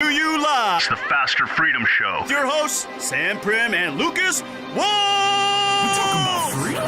To you live. It's the FasterFreedom Show. With your hosts, Sam Prim and Lucas. Whoa! We're talking about freedom.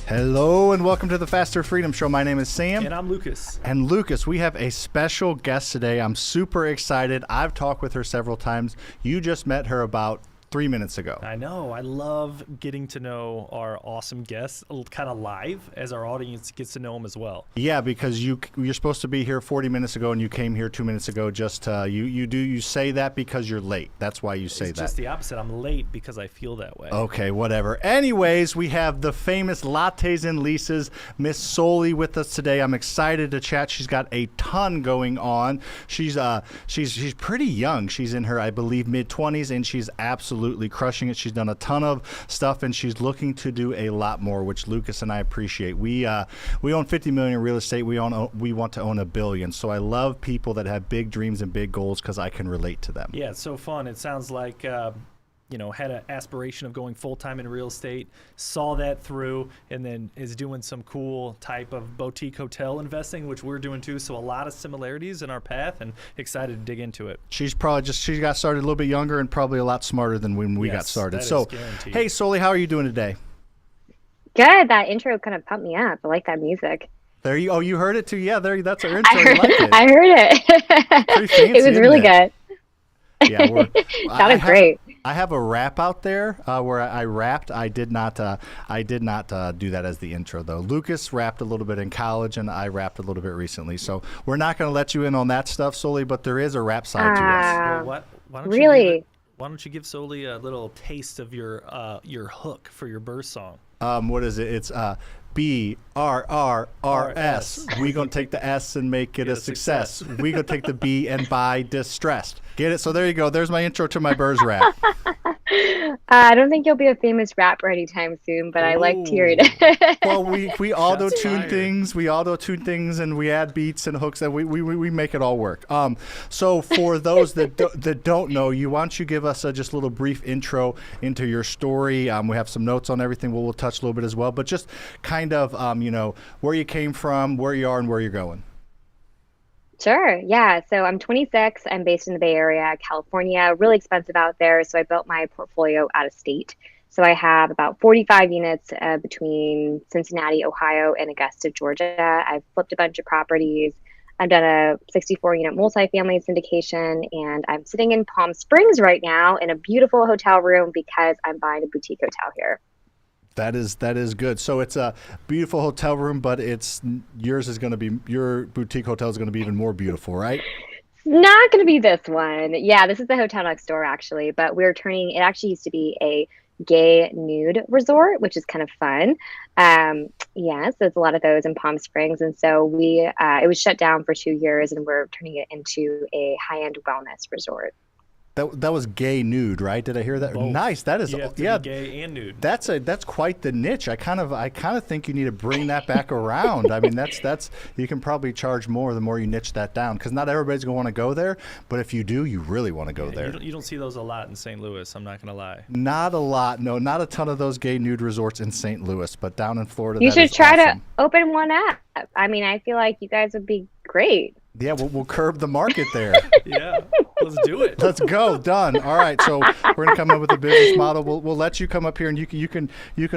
Hello and welcome to the FasterFreedom Show. My name is Sam. And I'm Lucas. And Lucas, we have a special guest today. I'm super excited. I've talked with her several times. You just met her about 3 minutes ago. I know. I love getting to know our awesome guests kind of live as our audience gets to know them as well. Yeah, because you're supposed to be here 40 minutes ago and you came here 2 minutes ago. Just you say that because you're late. That's why you say that. It's just the opposite. I'm late because I feel that way. Okay, whatever. Anyways, we have the famous Lattes and Lisa's Miss Soli with us today. I'm excited to chat. She's got a ton going on. She's pretty young. She's in her, I believe, mid-20s, and she's absolutely crushing it. She's done a ton of stuff, and she's looking to do a lot more, which Lucas and I appreciate. We own 50 million in real estate. We want to own $1 billion. So I love people that have big dreams and big goals because I can relate to them. Yeah, it's so fun. It sounds like had an aspiration of going full-time in real estate, saw that through, and then is doing some cool type of boutique hotel investing, which we're doing too. So a lot of similarities in our path, and excited to dig into it. She got started a little bit younger and probably a lot smarter than when we got started. So, guaranteed. Hey, Soli, how are you doing today? Good. That intro kind of pumped me up. I like that music. There you. Oh, you heard it too. Yeah, that's our intro. I like it. I heard it. Pretty fancy, it was really good. Yeah, sounded great. I have a rap out there where I rapped. I did not do that as the intro though. Lucas rapped a little bit in college, and I rapped a little bit recently. So we're not going to let you in on that stuff, Soli. But there is a rap side to us. Well, why don't really? Why don't you give Soli a little taste of your hook for your birth song? What is it? It's BRRRS. We gonna take the S and make it a success. We gonna take the B and buy distressed. Get it? So there you go. There's my intro to my Burrs rap. I don't think you'll be a famous rapper anytime soon, but I liked hearing it. Well, we auto-tune things. We auto-tune things, and we add beats and hooks, and we make it all work. So for those that don't know you, why don't you give us just a little brief intro into your story? We have some notes on everything. We'll touch a little bit as well, but just kind of where you came from, where you are, and where you're going. Sure. Yeah. So I'm 26. I'm based in the Bay Area, California. Really expensive out there. So I built my portfolio out of state. So I have about 45 units between Cincinnati, Ohio, and Augusta, Georgia. I've flipped a bunch of properties. I've done a 64-unit multifamily syndication, and I'm sitting in Palm Springs right now in a beautiful hotel room because I'm buying a boutique hotel here. That is good. So it's a beautiful hotel room, but your boutique hotel is going to be even more beautiful, right? It's not going to be this one. Yeah, this is the hotel next door actually, but it actually used to be a gay nude resort, which is kind of fun. So there's a lot of those in Palm Springs, and so it was shut down for 2 years, and we're turning it into a high-end wellness resort. That was gay nude, right? Did I hear that? Both. Nice. That is, yeah. Gay and nude. That's quite the niche. I kind of think you need to bring that back around. I mean, that's you can probably charge more the more you niche that down, because not everybody's gonna want to go there, but if you do, you really want to go there. You don't see those a lot in St. Louis. I'm not gonna lie. Not a lot. No, not a ton of those gay nude resorts in St. Louis, but down in Florida, you should try awesome. to open one up. I mean, I feel like you guys would be great. Yeah, we'll curb the market there. Yeah, let's do it. Let's go. Done. All right. So we're gonna come up with a business model. We'll let you come up here, and you can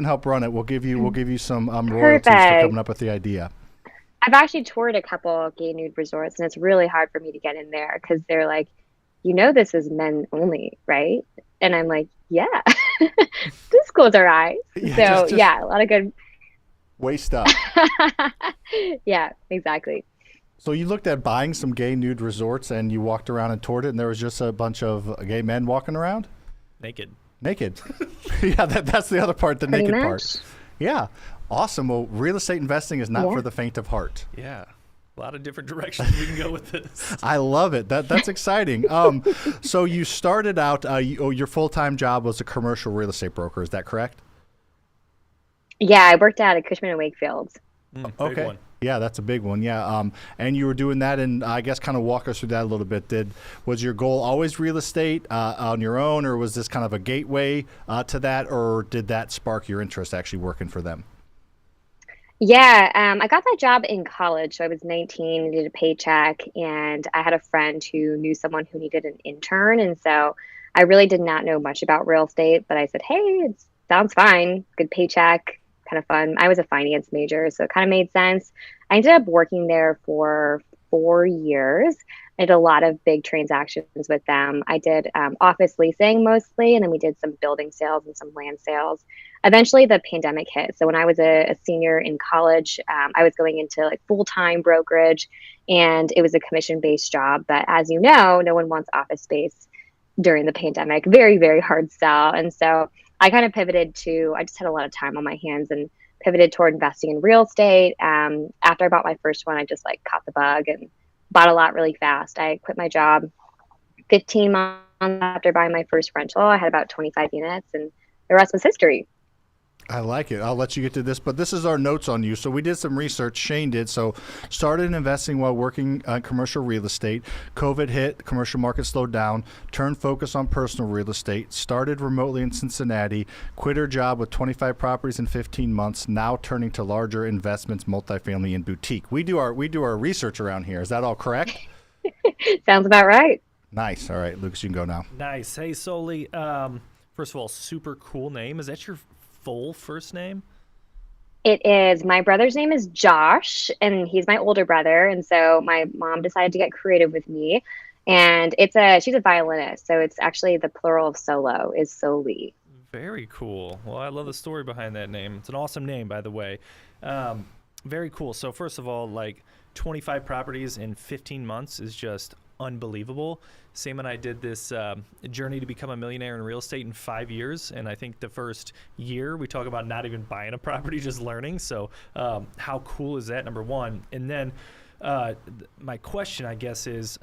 help run it. We'll give you some royalties for coming up with the idea. I've actually toured a couple of gay nude resorts, and it's really hard for me to get in there because they're like, this is men only, right? And I'm like, yeah, this schools are eyes. Yeah, so a lot of good waste up. Yeah, exactly. So you looked at buying some gay nude resorts, and you walked around and toured it, and there was just a bunch of gay men walking around? Naked. Yeah, that's the other part, the Pretty naked much. part. Yeah. Awesome. Well, real estate investing is not for the faint of heart. Yeah. A lot of different directions we can go with this. I love it. That's exciting. So you started out, your full-time job was a commercial real estate broker. Is that correct? Yeah, I worked out at Cushman & Wakefield. Okay. One. Yeah, that's a big one. Yeah, and you were doing that, and I guess kind of walk us through that a little bit. Was your goal always real estate on your own, or was this kind of a gateway to that, or did that spark your interest actually working for them? Yeah, I got that job in college. So I was 19, needed a paycheck, and I had a friend who knew someone who needed an intern. And so I really did not know much about real estate, but I said, hey, it sounds fine, good paycheck, kind of fun. I was a finance major, so it kind of made sense. I ended up working there for 4 years. I did a lot of big transactions with them. I did office leasing mostly, and then we did some building sales and some land sales. Eventually, the pandemic hit. So when I was a senior in college, I was going into like full-time brokerage, and it was a commission-based job. But as you know, no one wants office space during the pandemic. Very, very hard sell. And so I kind of pivoted to, I just had a lot of time on my hands and pivoted toward investing in real estate. After I bought my first one, I just like caught the bug and bought a lot really fast. I quit my job 15 months after buying my first rental. I had about 25 units, and the rest was history. I like it. I'll let you get to this, but this is our notes on you. So we did some research. Shane did. So started investing while working on commercial real estate. COVID hit. Commercial market slowed down. Turned focus on personal real estate. Started remotely in Cincinnati. Quit her job with 25 properties in 15 months. Now turning to larger investments, multifamily, and boutique. We do our research around here. Is that all correct? Sounds about right. Nice. All right, Lucas, you can go now. Nice. Hey, Soli. First of all, super cool name. Is that your full first name? It is. My brother's name is Josh, and he's my older brother. And so my mom decided to get creative with me. And she's a violinist. So it's actually the plural of solo is Soli. Very cool. Well, I love the story behind that name. It's an awesome name, by the way. Very cool. So first of all, like 25 properties in 15 months is just unbelievable. Sam and I did this journey to become a millionaire in real estate in 5 years, and I think the first year we talk about not even buying a property, just learning. So how cool is that, number one? And then my question, I guess, is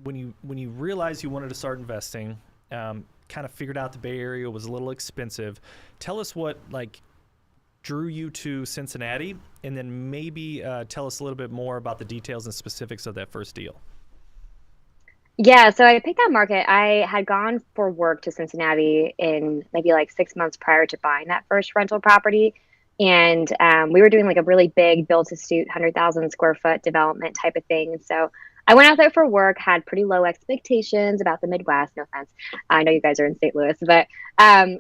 when you realized you wanted to start investing, kind of figured out the Bay Area was a little expensive. Tell us what drew you to Cincinnati, and then maybe tell us a little bit more about the details and specifics of that first deal. Yeah, so I picked that market. I had gone for work to Cincinnati in maybe like 6 months prior to buying that first rental property. And we were doing like a really big build-to-suit, 100,000 square foot development type of thing. And so I went out there for work, had pretty low expectations about the Midwest. No offense. I know you guys are in St. Louis, but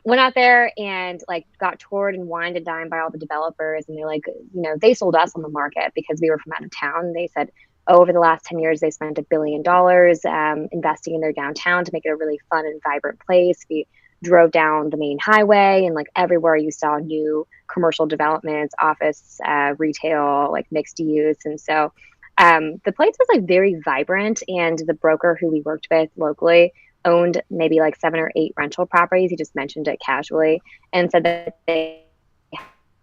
went out there and like got toured and wined and dined by all the developers. And they're like, they sold us on the market because we were from out of town. They said, over the last 10 years, they spent $1 billion investing in their downtown to make it a really fun and vibrant place. We drove down the main highway, and like everywhere you saw new commercial developments, office, retail, like mixed use. And so the place was like very vibrant, and the broker who we worked with locally owned maybe like 7 or 8 rental properties. He just mentioned it casually and said that they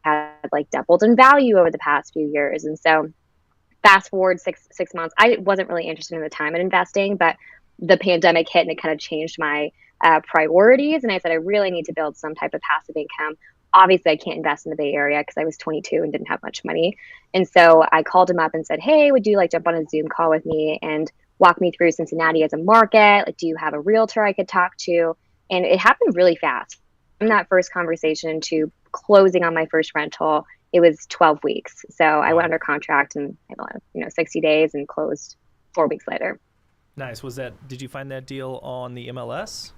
had like doubled in value over the past few years. And so fast forward six months, I wasn't really interested in the time in investing, but the pandemic hit and it kind of changed my priorities. And I said, I really need to build some type of passive income. Obviously, I can't invest in the Bay Area because I was 22 and didn't have much money. And so I called him up and said, hey, would you like jump on a Zoom call with me and walk me through Cincinnati as a market? Like, do you have a realtor I could talk to? And it happened really fast. From that first conversation to closing on my first rental, it was 12 weeks. So I went under contract in 60 days and closed 4 weeks later. Nice. Did you find that deal on the MLS?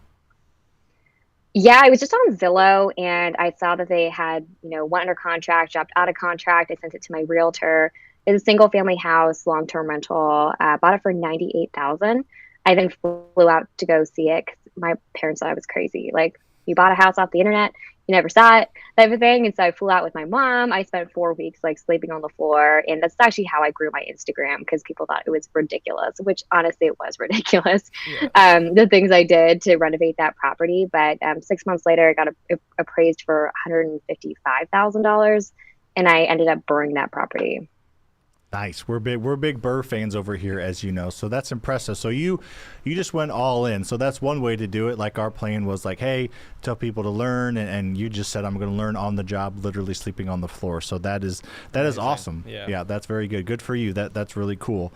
Yeah, I was just on Zillow, and I saw that they had, went under contract, dropped out of contract. I sent it to my realtor. It's a single family house, long-term rental. Bought it for $98,000. I then flew out to go see it 'cause my parents thought I was crazy. Like, you bought a house off the internet, you never saw it, type of thing. And so I flew out with my mom. I spent 4 weeks like sleeping on the floor. And that's actually how I grew my Instagram, because people thought it was ridiculous, which honestly it was ridiculous. Yeah. The things I did to renovate that property. But 6 months later, I got appraised for $155,000, and I ended up burning that property. Nice. We're big Burr fans over here, as you know. So that's impressive. So you just went all in. So that's one way to do it. Like our plan was like, hey, tell people to learn, and you just said I'm going to learn on the job, literally sleeping on the floor. So that is awesome. Yeah, that's very good. Good for you. That's really cool.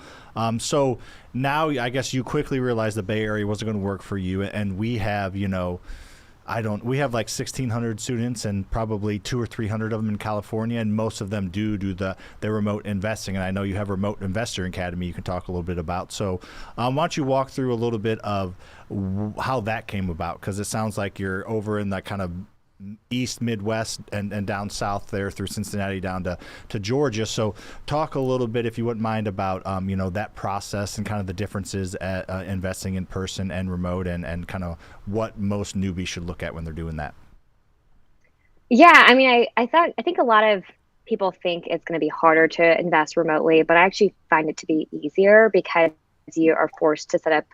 So now I guess you quickly realized the Bay Area wasn't going to work for you, and we have we have like 1,600 students and probably 200 or 300 of them in California, and most of them do the remote investing. And I know you have a Remote Investor Academy you can talk a little bit about. So why don't you walk through a little bit of how that came about? Because it sounds like you're over in that kind of east Midwest and down south there through Cincinnati down to Georgia. So talk a little bit, if you wouldn't mind, about that process and kind of the differences at investing in person and remote, and kind of what most newbies should look at when they're doing that. Yeah, I mean, I think a lot of people think it's going to be harder to invest remotely, but I actually find it to be easier because you are forced to set up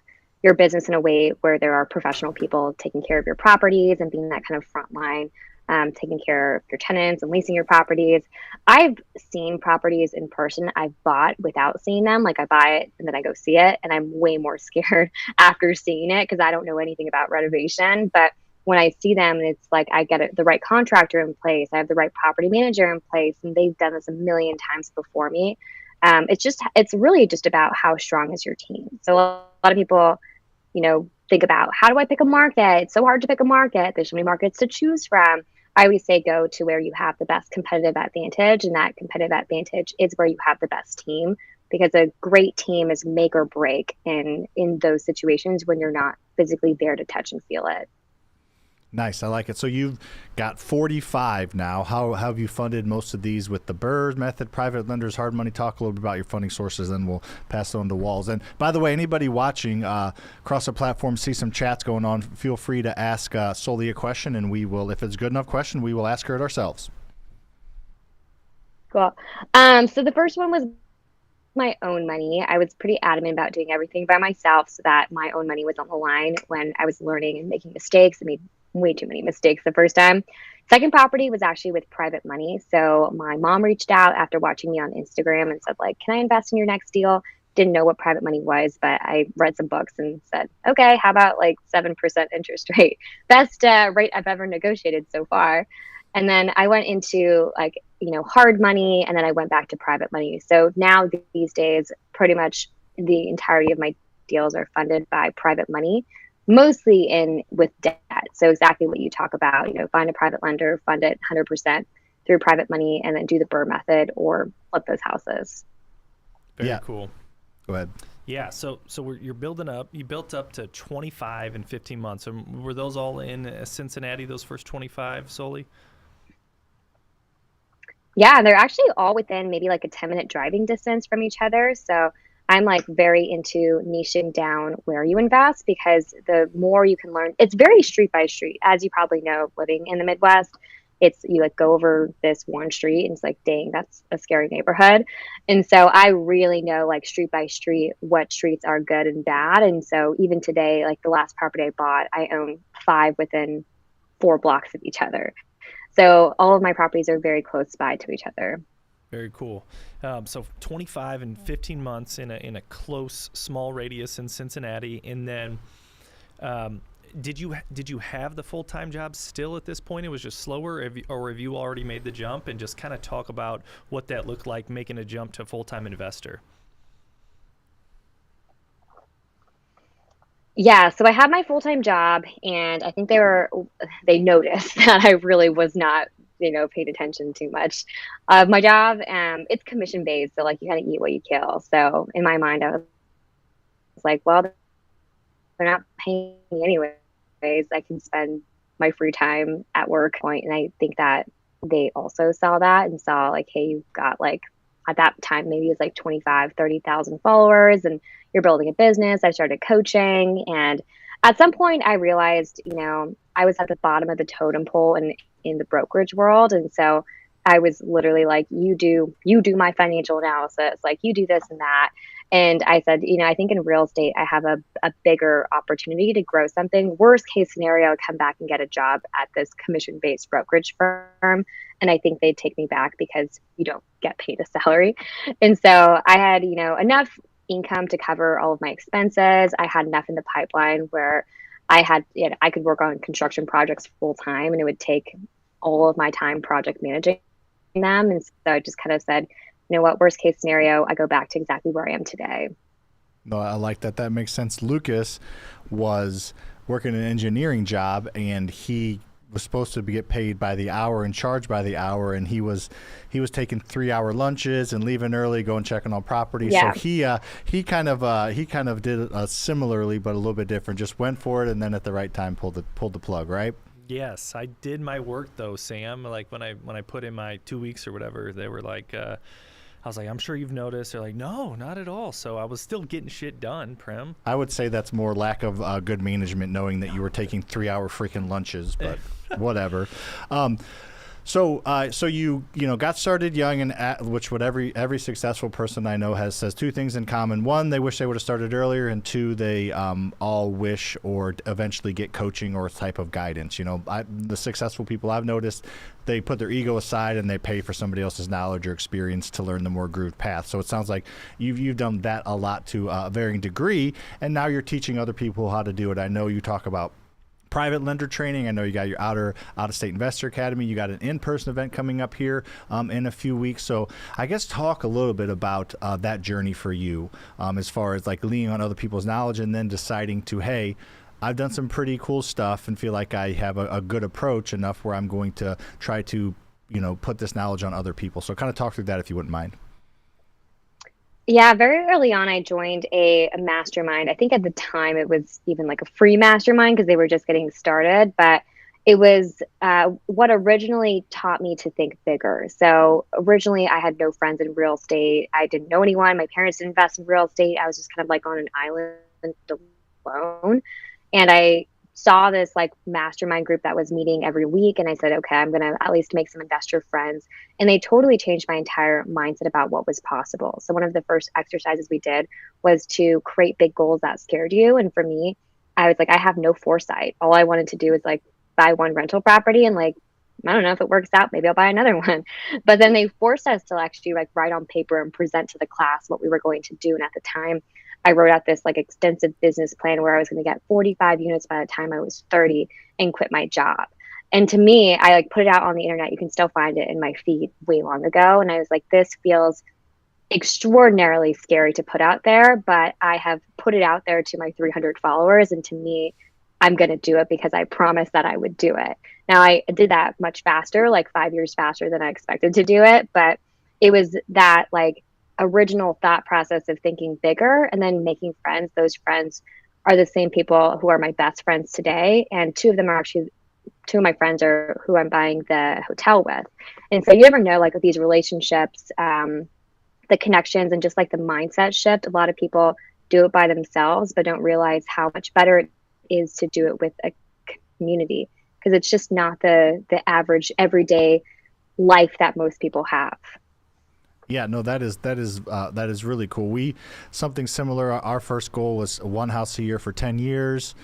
your business in a way where there are professional people taking care of your properties and being that kind of front line, taking care of your tenants and leasing your properties. I've seen properties in person I've bought without seeing them. Like I buy it and then I go see it, and I'm way more scared after seeing it because I don't know anything about renovation. But when I see them, it's like I get the right contractor in place, I have the right property manager in place, and they've done this a million times before me. It's really just about how strong is your team. So a lot of people, think about, how do I pick a market? It's so hard to pick a market. There's so many markets to choose from. I always say go to where you have the best competitive advantage, and that competitive advantage is where you have the best team, because a great team is make or break in those situations when you're not physically there to touch and feel it. Nice. I like it. So you've got 45 now. How have you funded most of these with the Burrs method, private lenders, hard money? Talk a little bit about your funding sources, and we'll pass it on to Walls. And by the way, anybody watching across the platform, see some chats going on, feel free to ask Soli a question, and we will, if it's a good enough question, we will ask her it ourselves. Cool. So the first one was my own money. I was pretty adamant about doing everything by myself so that my own money was on the line when I was learning and making mistakes. I made way too many mistakes the first time. Second property was actually with private money. So my mom reached out after watching me on Instagram and said, like, can I invest in your next deal? Didn't know what private money was, but I read some books and said, okay, how about like 7% interest rate? Best rate I've ever negotiated so far. And then I went into hard money, and then I went back to private money. So now these days, pretty much the entirety of my deals are funded by private money, mostly with debt. So exactly what you talk about, find a private lender, fund it 100% through private money, and then do the Burr method or flip those houses. Very cool. Go ahead. Yeah, so you're building up. You built up to 25 in 15 months. And were those all in Cincinnati, those first 25, Soli? Yeah, they're actually all within maybe like a 10-minute driving distance from each other. So I'm like very into niching down where you invest, because the more you can learn, it's very street by street. As you probably know, living in the Midwest, it's you like go over this one street and it's like, dang, that's a scary neighborhood. And so I really know like street by street what streets are good and bad. And so even today, like the last property I bought, I own 5 within 4 blocks of each other. So all of my properties are very close by to each other. Very cool. So 25 and 15 months in a close, small radius in Cincinnati, and then did you have the full-time job still at this point? It was just slower, or have you already made the jump? And just kind of talk about what that looked like, making a jump to full-time investor. Yeah, so I had my full-time job, and I think they noticed that I really was not, paid attention too much. My job, it's commission based, so like you kind of eat what you kill. So in my mind, I was like, well, they're not paying me anyways. I can spend my free time at work. And I think that they also saw that and saw like, hey, you've got like, at that time, maybe it's like 25, 30,000 followers, and you're building a business. I started coaching. And at some point I realized, I was at the bottom of the totem pole in the brokerage world. And so I was literally like, you do my financial analysis, like you do this and that. And I said, I think in real estate, I have a bigger opportunity to grow something. Worst case scenario, come back and get a job at this commission-based brokerage firm. And I think they'd take me back because you don't get paid a salary. And so I had, enough income to cover all of my expenses. I had enough in the pipeline where I could work on construction projects full time, and it would take all of my time project managing them. And so I just kind of said, you know what, worst case scenario, I go back to exactly where I am today. No, I like that. That makes sense. Lucas was working an engineering job, and he was supposed to get paid by the hour and charged by the hour, and he was taking 3-hour lunches and leaving early, going checking on property. Yeah. So he kind of did it similarly, but a little bit different. Just went for it, and then at the right time pulled the plug, right? Yes, I did my work though, Sam. Like when I put in my 2 weeks or whatever, they were like, I was like, I'm sure you've noticed. They're like, no, not at all. So I was still getting shit done, Prim. I would say that's more lack of good management, knowing that you were taking 3-hour freaking lunches, but whatever. So you got started young, and which what every successful person I know says two things in common. One, they wish they would have started earlier, and two, they all wish or eventually get coaching or type of guidance. The successful people I've noticed, they put their ego aside and they pay for somebody else's knowledge or experience to learn the more grooved path. So it sounds like you've done that a lot to a varying degree, and now you're teaching other people how to do it. I know you talk about private lender training. I know you got your out-of-state investor academy. You got an in-person event coming up here in a few weeks. So I guess talk a little bit about that journey for you as far as like leaning on other people's knowledge and then deciding to, hey, I've done some pretty cool stuff and feel like I have a good approach enough where I'm going to try to, put this knowledge on other people. So kind of talk through that if you wouldn't mind. Yeah, very early on, I joined a mastermind. I think at the time it was even like a free mastermind because they were just getting started. But it was what originally taught me to think bigger. So originally, I had no friends in real estate. I didn't know anyone. My parents didn't invest in real estate. I was just kind of like on an island alone. And I saw this like mastermind group that was meeting every week. And I said, okay, I'm going to at least make some investor friends. And they totally changed my entire mindset about what was possible. So one of the first exercises we did was to create big goals that scared you. And for me, I was like, I have no foresight. All I wanted to do was like buy one rental property and like, I don't know if it works out, maybe I'll buy another one. But then they forced us to actually like write on paper and present to the class what we were going to do. And at the time, I wrote out this like extensive business plan where I was going to get 45 units by the time I was 30 and quit my job. And to me, I like put it out on the internet. You can still find it in my feed way long ago. And I was like, this feels extraordinarily scary to put out there, but I have put it out there to my 300 followers. And to me, I'm going to do it because I promised that I would do it. Now I did that much faster, like 5 years faster than I expected to do it. But it was that like original thought process of thinking bigger and then making friends. Those friends are the same people who are my best friends today. And two of my friends are who I'm buying the hotel with. And so you never know, like with these relationships, the connections and just like the mindset shift. A lot of people do it by themselves, but don't realize how much better it is to do it with a community, because it's just not the average everyday life that most people have. Yeah, no, that is really cool. Something similar. Our first goal was one house a year for 10 years.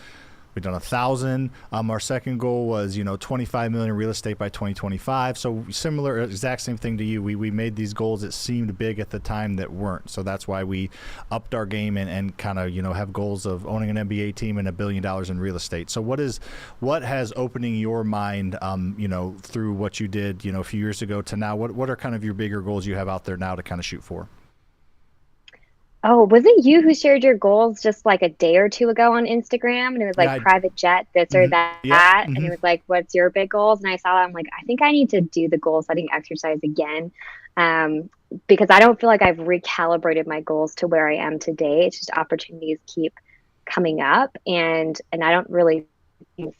We've done 1,000. Our second goal was, 25 million in real estate by 2025. So similar, exact same thing to you. We made these goals that seemed big at the time that weren't. So that's why we upped our game and kind of, have goals of owning an NBA team and $1 billion in real estate. So what has opening your mind, through what you did, a few years ago to now? What are kind of your bigger goals you have out there now to kind of shoot for? Oh, was it you who shared your goals just like a day or two ago on Instagram? And it was like private jet, this or that. Yeah. And it was like, what's your big goals? And I saw that. I'm like, I think I need to do the goal setting exercise again. Because I don't feel like I've recalibrated my goals to where I am today. It's just opportunities keep coming up. And I don't really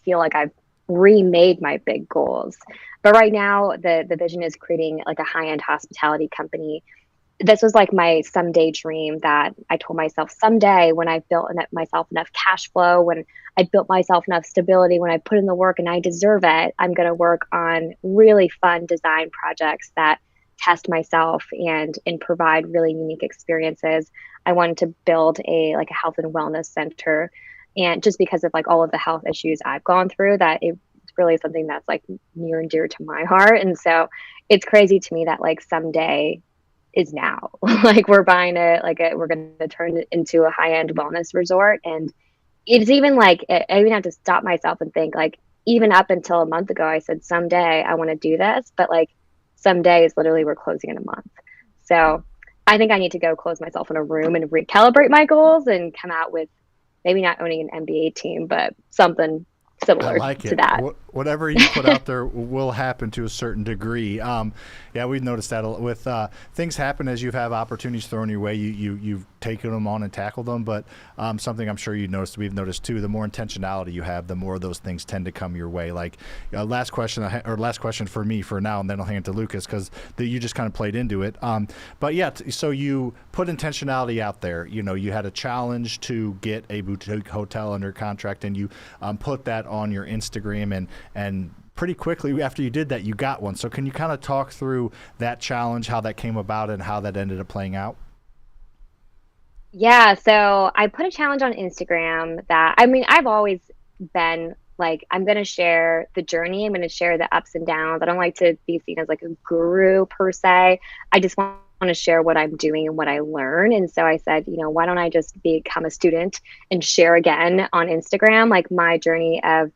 feel like I've remade my big goals. But right now, the vision is creating like a high-end hospitality company. This was like my someday dream that I told myself someday, when I built myself enough cash flow, when I built myself enough stability, when I put in the work and I deserve it, I'm going to work on really fun design projects that test myself and provide really unique experiences. I wanted to build a health and wellness center, and just because of like all of the health issues I've gone through, that it's really something that's like near and dear to my heart. And so it's crazy to me that like someday is now. Like we're buying it, we're going to turn it into a high-end wellness resort. And it's even like, I even have to stop myself and think, like, even up until a month ago, I said, someday I want to do this, but like someday is literally we're closing in a month. So I think I need to go close myself in a room and recalibrate my goals and come out with maybe not owning an NBA team, but something similar to that. Whatever you put out there will happen to a certain degree. Yeah, we've noticed that with things happen as you have opportunities thrown your way. You've taken them on and tackled them. But something I'm sure we've noticed too, the more intentionality you have, the more those things tend to come your way. Like last question for me for now, and then I'll hand it to Lucas because you just kind of played into it. But yeah, so you put intentionality out there. You know, you had a challenge to get a boutique hotel under contract, and you put that on your Instagram, and pretty quickly after you did that, you got one. So can you kind of talk through that challenge, how that came about, and how that ended up playing out? Yeah, so I put a challenge on Instagram that, I mean, I've always been like, I'm going to share the journey. I'm going to share the ups and downs. I don't like to be seen as like a guru per se. I just want to share what I'm doing and what I learn. And so I said, you know, why don't I just become a student and share again on Instagram, like my journey of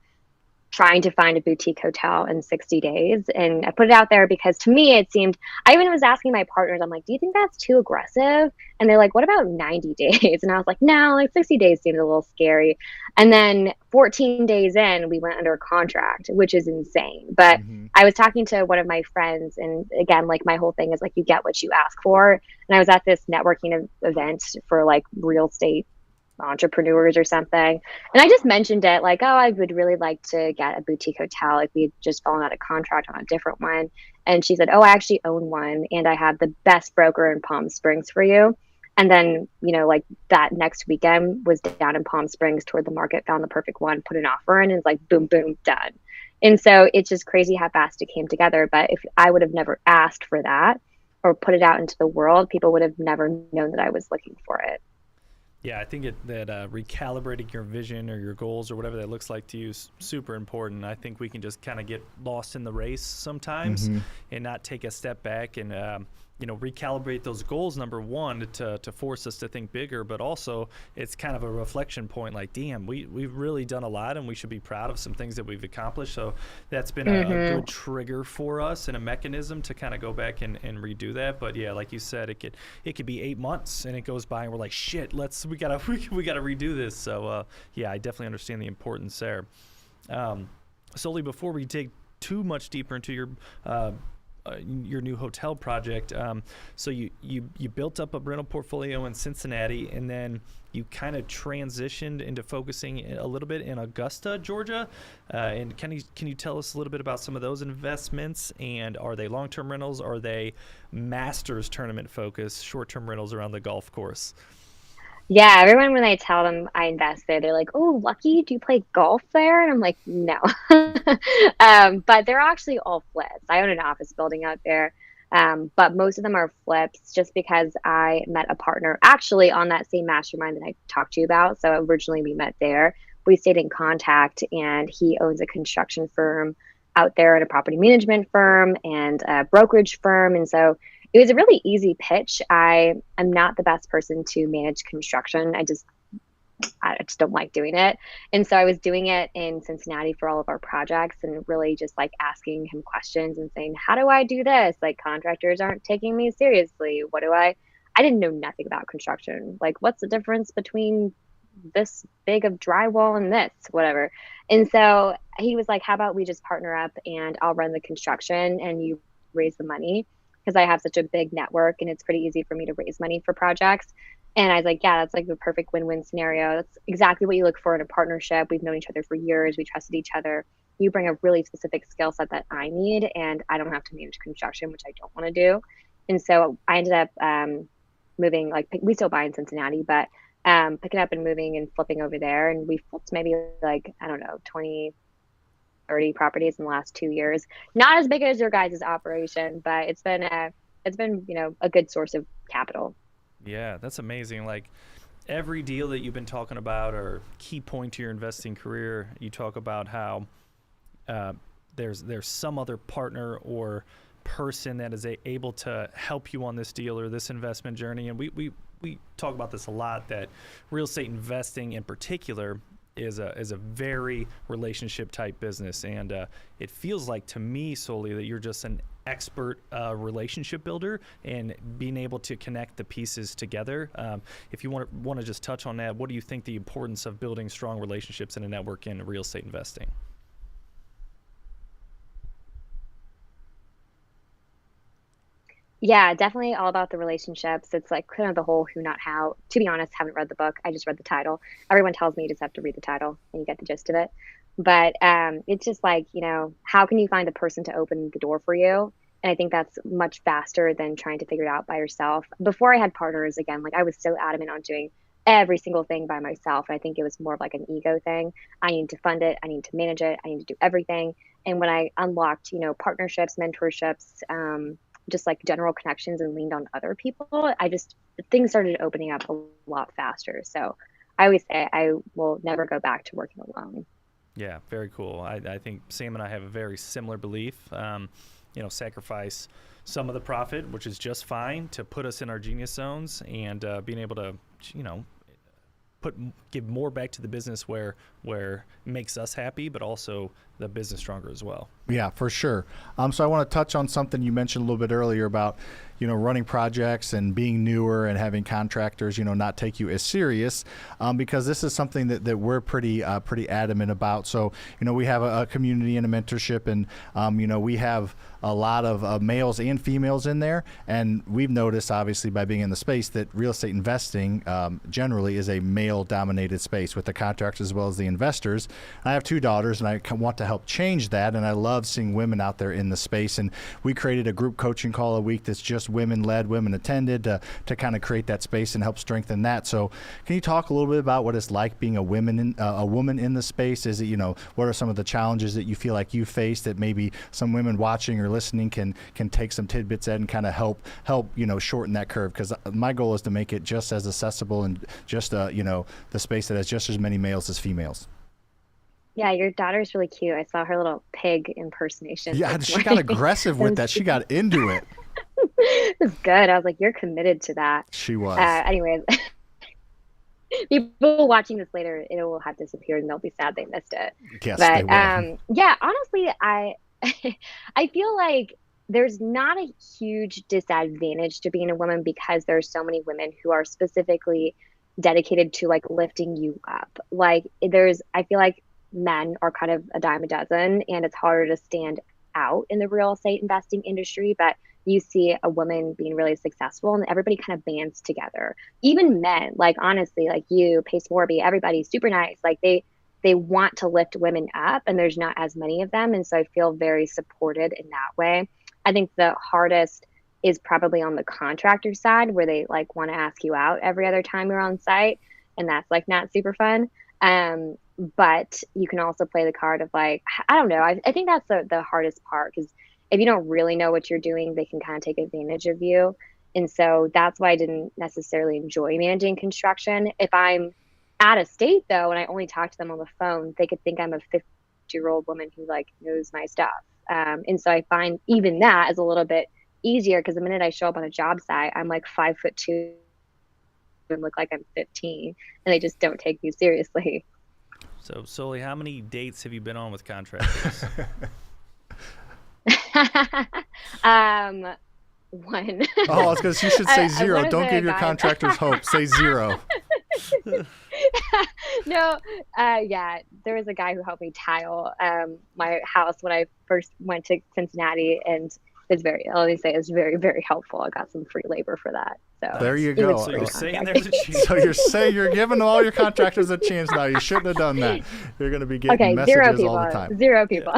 trying to find a boutique hotel in 60 days. And I put it out there because to me, it seemed, I even was asking my partners, I'm like, do you think that's too aggressive? And they're like, what about 90 days? And I was like, no, like 60 days seems a little scary. And then 14 days in, we went under contract, which is insane. But I was talking to one of my friends, and again, like my whole thing is like, you get what you ask for. And I was at this networking event for like real estate entrepreneurs or something, and I just mentioned it like, oh, I would really like to get a boutique hotel, like we had just fallen out of contract on a different one. And she said, oh, I actually own one, and I have the best broker in Palm Springs for you. And then, you know, like that next weekend was down in Palm Springs, toured the market, found the perfect one, put an offer in, and it's like boom, boom, done. And so it's just crazy how fast it came together. But if I would have never asked for that or put it out into the world, people would have never known that I was looking for it. Yeah, I think that recalibrating your vision or your goals or whatever that looks like to you is super important. I think we can just kind of get lost in the race sometimes and not take a step back and recalibrate those goals, number one, to force us to think bigger, but also it's kind of a reflection point like, damn, we've really done a lot and we should be proud of some things that we've accomplished. So that's been a good trigger for us and a mechanism to kind of go back and redo that. But yeah, like you said, it could be 8 months and it goes by and we're like, shit, we gotta redo this. So yeah, I definitely understand the importance there. Soli, before we dig too much deeper into your new hotel project, so you built up a rental portfolio in Cincinnati, and then you kind of transitioned into focusing a little bit in Augusta, Georgia. And can you tell us a little bit about some of those investments? And are they long-term rentals? Are they Masters tournament focused, short-term rentals around the golf course? Yeah, everyone, when I tell them I invest there, they're like, oh, lucky, do you play golf there? And I'm like, no. But they're actually all flips. I own an office building out there, but most of them are flips just because I met a partner actually on that same mastermind that I talked to you about. So originally we met there. We stayed in contact, and he owns a construction firm out there and a property management firm and a brokerage firm. And so it was a really easy pitch. I am not the best person to manage construction. I just don't like doing it. And so I was doing it in Cincinnati for all of our projects, and really just like asking him questions and saying, how do I do this? Like, contractors aren't taking me seriously. I didn't know nothing about construction. Like, what's the difference between this big of drywall and this, whatever. And so he was like, how about we just partner up and I'll run the construction and you raise the money? Because I have such a big network and it's pretty easy for me to raise money for projects. And I was like, yeah, that's like the perfect win-win scenario. That's exactly what you look for in a partnership. We've known each other for years. We trusted each other. You bring a really specific skill set that I need, and I don't have to manage construction, which I don't want to do. And so I ended up moving, like, we still buy in Cincinnati, but picking up and moving and flipping over there. And we flipped maybe like, I don't know, 20, 30 properties in the last 2 years. Not as big as your guys' operation, but it's been it's been, a good source of capital. Yeah, that's amazing. Like every deal that you've been talking about or key point to your investing career, you talk about how there's some other partner or person that is able to help you on this deal or this investment journey. And we talk about this a lot, that real estate investing in particular is a very relationship type business. And it feels like to me, Soli, that you're just an expert relationship builder and being able to connect the pieces together. If you want to just touch on that, what do you think the importance of building strong relationships in a network in real estate investing? Yeah, definitely all about the relationships. It's like kind of the whole who, not how. To be honest, haven't read the book. I just read the title. Everyone tells me you just have to read the title and you get the gist of it. But it's just like, how can you find the person to open the door for you? And I think that's much faster than trying to figure it out by yourself. Before I had partners, again, like I was so adamant on doing every single thing by myself. And I think it was more of like an ego thing. I need to fund it. I need to manage it. I need to do everything. And when I unlocked, partnerships, mentorships, just like general connections and leaned on other people, things started opening up a lot faster. So I always say I will never go back to working alone. Yeah, very cool. I think Sam and I have a very similar belief. Sacrifice some of the profit, which is just fine, to put us in our genius zones, and being able to, give more back to the business where it makes us happy, but also the business stronger as well. Yeah, for sure. So I want to touch on something you mentioned a little bit earlier about, running projects and being newer and having contractors, not take you as serious, because this is something that we're pretty adamant about. So, we have a community and a mentorship, and, we have a lot of males and females in there. And we've noticed, obviously, by being in the space, that real estate investing generally is a male-dominated space with the contractors as well as the investors. I have 2 daughters, and I want to help change that. And I love seeing women out there in the space. And we created a group coaching call a week that's just women-led, women-attended to kind of create that space and help strengthen that. So can you talk a little bit about what it's like being a woman in the space? Is it, what are some of the challenges that you feel like you face that maybe some women watching or listening can take some tidbits at and kind of help shorten that curve? Because my goal is to make it just as accessible and just the space that has just as many males as females. Yeah, your daughter's really cute. I saw her little pig impersonation. Yeah, she got aggressive with that. She got into it. It's good. I was like, you're committed to that. She was. Anyways, people watching this later, it will have disappeared and they'll be sad they missed it. Yes, but they will. yeah, honestly, I feel like there's not a huge disadvantage to being a woman because there's so many women who are specifically dedicated to like lifting you up. Like I feel like men are kind of a dime a dozen, and it's harder to stand out in the real estate investing industry, but you see a woman being really successful and everybody kind of bands together. Even men, like honestly, like you, Pace Warby, everybody's super nice. Like they want to lift women up, and there's not as many of them. And so I feel very supported in that way. I think the hardest is probably on the contractor side, where they like want to ask you out every other time you're on site. And that's like not super fun. But you can also play the card of like, I don't know. I think that's the hardest part, because if you don't really know what you're doing, they can kind of take advantage of you. And so that's why I didn't necessarily enjoy managing construction. If I'm out of state though, and I only talk to them on the phone, they could think I'm a 50-year-old woman who like knows my stuff. And so I find even that is a little bit easier, because the minute I show up on a job site, I'm like 5'2" and look like I'm 15, and they just don't take me seriously. So, Soli, how many dates have you been on with contractors? One. Oh, it's because you should say 0. Don't give your contractors hope. Say 0. No, yeah, there was a guy who helped me tile my house when I first went to Cincinnati, and it's very, very helpful. I got some free labor for that. So there you go. So you're saying there's a chance. So you're saying you're giving all your contractors a chance now. You shouldn't have done that. You're going to be getting messages all the time. 0 people.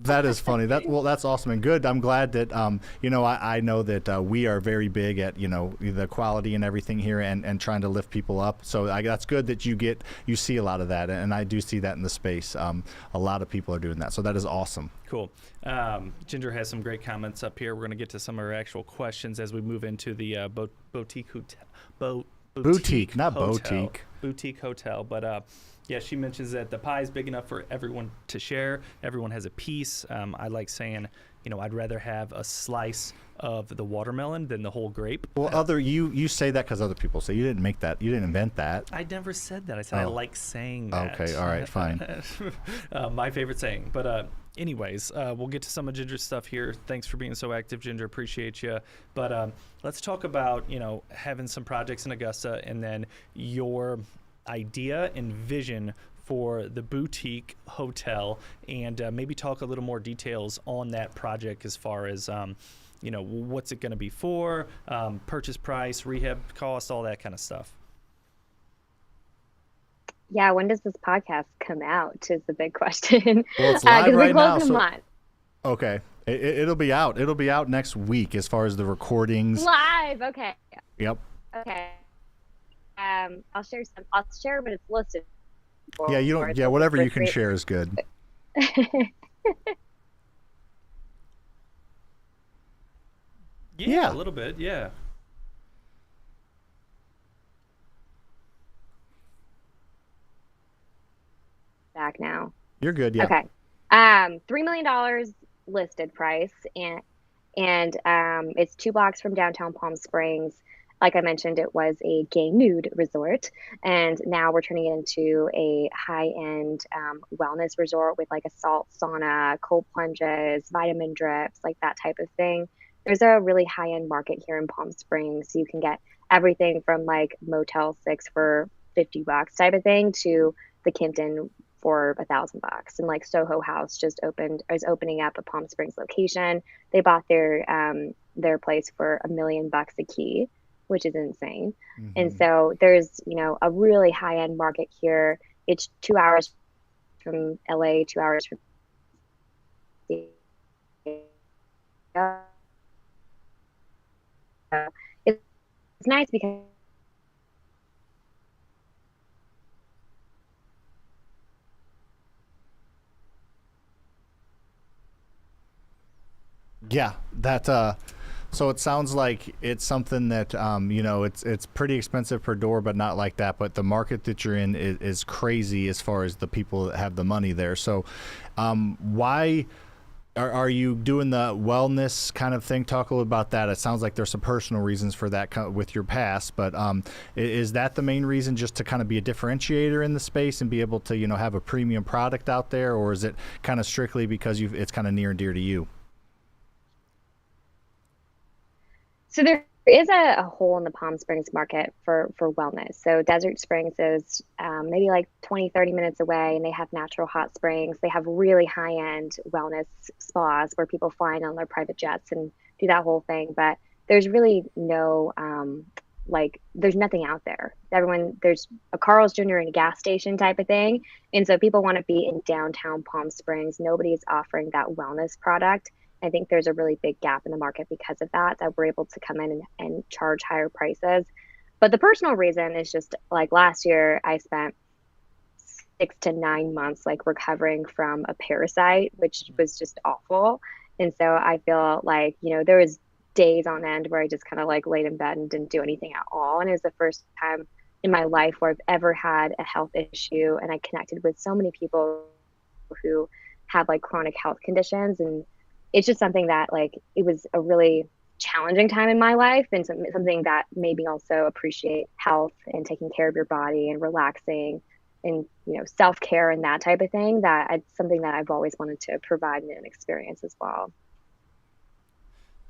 That is funny. That's awesome and good. I'm glad that I know that we are very big at the quality and everything here, and trying to lift people up. So that's good that you see a lot of that, and I do see that in the space. A lot of people are doing that. So that is awesome. Cool. Ginger has some great comments up here. We're going to get to some of her actual questions as we move into the boutique hotel. Boutique, not hotel. boutique. Boutique hotel. But yeah, she mentions that the pie is big enough for everyone to share. Everyone has a piece. I like saying, I'd rather have a slice of the watermelon than the whole grape. Well, you say that because other people say you didn't make that. You didn't invent that. I never said that. I said I like saying that. Okay, all right, fine. My favorite saying. But anyways, we'll get to some of Ginger's stuff here. Thanks for being so active, Ginger. Appreciate you. But let's talk about, having some projects in Augusta and then your idea and vision for the boutique hotel, and maybe talk a little more details on that project as far as what's it going to be for, purchase price, rehab cost, all that kind of stuff. Yeah, when does this podcast come out is the big question. Well, it's live right now. So, okay, it'll be out. It'll be out next week as far as the recordings. Live, okay. Yep. Okay. I'll share, but it's listed. Yeah, you don't. Yeah, whatever you can share is good. Yeah, a little bit. Yeah. Back now. You're good. Yeah. Okay. $3 million listed price, and it's 2 blocks from downtown Palm Springs. Like I mentioned, it was a gay nude resort, and now we're turning it into a high-end wellness resort with like a salt sauna, cold plunges, vitamin drips, like that type of thing. There's a really high-end market here in Palm Springs. You can get everything from like Motel 6 for $50 type of thing to the Kimpton for $1,000. And like Soho House is opening up a Palm Springs location. They bought their place for $1 million a key, which is insane. Mm-hmm. And so there's, a really high-end market here. It's 2 hours from LA, 2 hours from it's nice because yeah, that so it sounds like it's something that it's pretty expensive per door, but not like that. But the market that you're in is crazy as far as the people that have the money there. So why are you doing the wellness kind of thing? Talk a little about that. It sounds like there's some personal reasons for that with your past, but is that the main reason, just to kind of be a differentiator in the space and be able to have a premium product out there, or is it kind of strictly because it's kind of near and dear to you? So there is a hole in the Palm Springs market for wellness. So Desert Springs is maybe like 20, 30 minutes away, and they have natural hot springs. They have really high-end wellness spas where people fly in on their private jets and do that whole thing. But there's really no, there's nothing out there. There's a Carl's Jr. and a gas station type of thing. And so people want to be in downtown Palm Springs. Nobody's offering that wellness product. I think there's a really big gap in the market because of that we're able to come in and charge higher prices. But the personal reason is just like last year, I spent 6 to 9 months recovering from a parasite, which was just awful. And so I feel like, there was days on end where I just kind of laid in bed and didn't do anything at all. And it was the first time in my life where I've ever had a health issue. And I connected with so many people who have chronic health conditions, and it's just something that it was a really challenging time in my life, and something that made me also appreciate health and taking care of your body and relaxing and self-care and that type of thing. It's something that I've always wanted to provide an experience as well.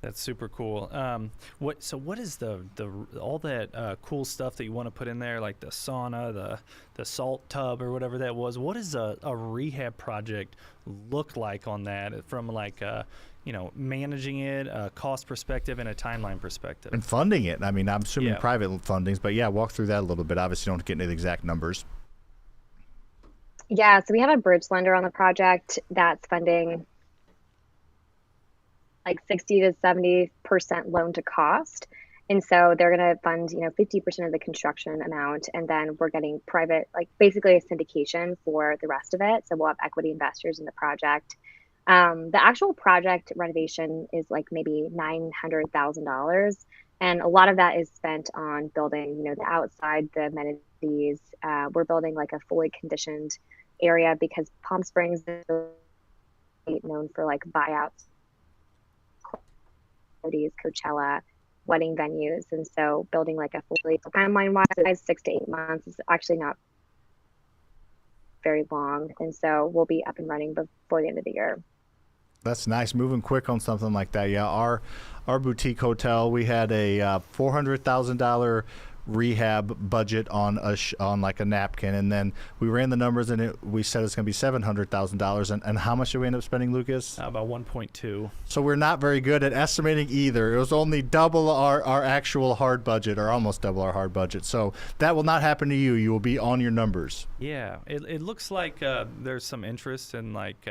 That's super cool. What is the all that cool stuff that you want to put in there, like the sauna, the salt tub, or whatever that was? What does a rehab project look like on that, from managing it, a cost perspective, and a timeline perspective, and funding it? I mean, I'm assuming private fundings, but walk through that a little bit. Obviously, don't get into the exact numbers. Yeah, so we have a bridge lender on the project that's funding 60 to 70% loan to cost. And so they're going to fund, 50% of the construction amount. And then we're getting private, basically a syndication for the rest of it. So we'll have equity investors in the project. The actual project renovation is like maybe $900,000. And a lot of that is spent on building, the outside, the amenities. We're building like a fully conditioned area because Palm Springs is really known for like buyouts, parties, Coachella, wedding venues. And so building like a fully timeline wise, 6 to 8 months is actually not very long. And so we'll be up and running before the end of the year. That's nice. Moving quick on something like that. Yeah, our boutique hotel, we had a $400,000 rehab budget on on like a napkin, and then we ran the numbers, and we said it's going to be $700,000. And how much did we end up spending, Lucas? About 1.2. So we're not very good at estimating either. It was only double our actual hard budget, or almost double our hard budget. So that will not happen to you. You will be on your numbers. Yeah, it looks like there's some interest in like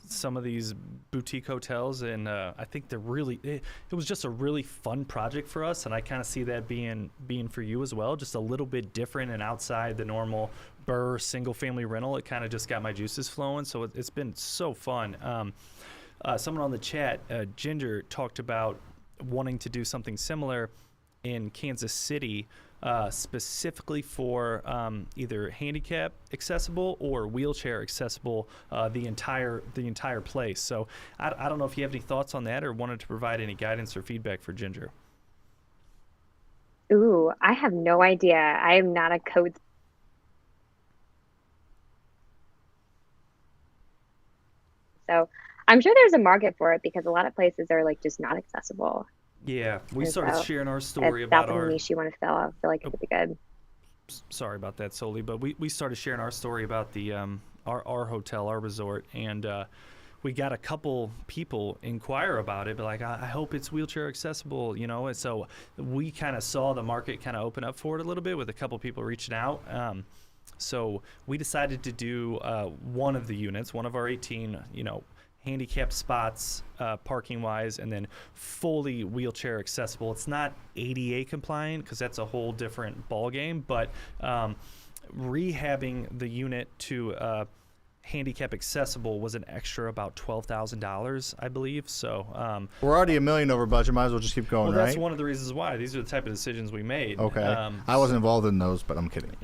some of these boutique hotels, and I think they're really it was just a really fun project for us, and I kind of see that being for you as well, just a little bit different and outside the normal Burr single family rental. It kind of just got my juices flowing, so it's been so fun. Someone on the chat, Ginger, talked about wanting to do something similar in Kansas City, specifically for either handicap accessible or wheelchair accessible, the entire place. So I don't know if you have any thoughts on that or wanted to provide any guidance or feedback for Ginger. Ooh, I have no idea. I am not a code. So I'm sure there's a market for it because a lot of places are like just not accessible. Yeah, we And started so sharing our story if about that's a our. niche you want to fill, I feel like it could be good. Sorry about that, Soli, but we started sharing our story about the our hotel, our resort, and we got a couple people inquire about it, but like, I hope it's wheelchair accessible, and so we kind of saw the market kind of open up for it a little bit with a couple people reaching out. So we decided to do one of the units, one of our 18, handicapped spots, parking wise, and then fully wheelchair accessible. It's not ADA compliant because that's a whole different ball game, but rehabbing the unit to handicap accessible was an extra about $12,000, I believe. So We're already $1 million over budget. Might as well just keep going, well, right? that's one of the reasons why. These are the type of decisions we made. Okay. I wasn't involved in those, but I'm kidding.